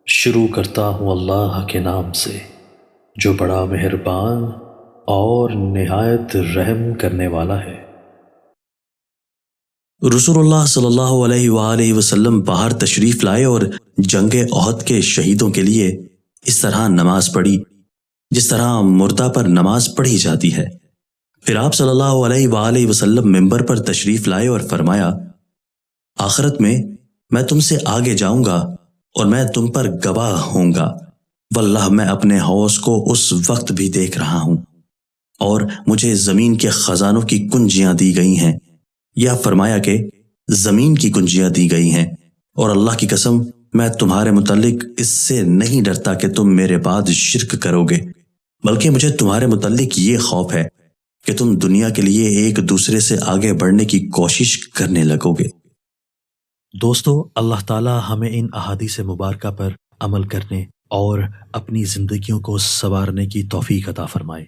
شروع کرتا ہوں اللہ کے نام سے جو بڑا مہربان اور نہایت رحم کرنے والا ہے۔ رسول اللہ صلی اللہ علیہ وآلہ وسلم باہر تشریف لائے اور جنگ احد کے شہیدوں کے لیے اس طرح نماز پڑھی جس طرح مردہ پر نماز پڑھی جاتی ہے۔ پھر آپ صلی اللہ علیہ وآلہ وسلم منبر پر تشریف لائے اور فرمایا، آخرت میں تم سے آگے جاؤں گا اور میں تم پر گواہ ہوں گا، واللہ میں اپنے حوض کو اس وقت بھی دیکھ رہا ہوں اور مجھے زمین کے خزانوں کی کنجیاں دی گئی ہیں، یا فرمایا کہ زمین کی کنجیاں دی گئی ہیں، اور اللہ کی قسم میں تمہارے متعلق اس سے نہیں ڈرتا کہ تم میرے بعد شرک کرو گے، بلکہ مجھے تمہارے متعلق یہ خوف ہے کہ تم دنیا کے لیے ایک دوسرے سے آگے بڑھنے کی کوشش کرنے لگو گے۔ دوستو، اللہ تعالی ہمیں ان احادیث مبارکہ پر عمل کرنے اور اپنی زندگیوں کو سنوارنے کی توفیق عطا فرمائے۔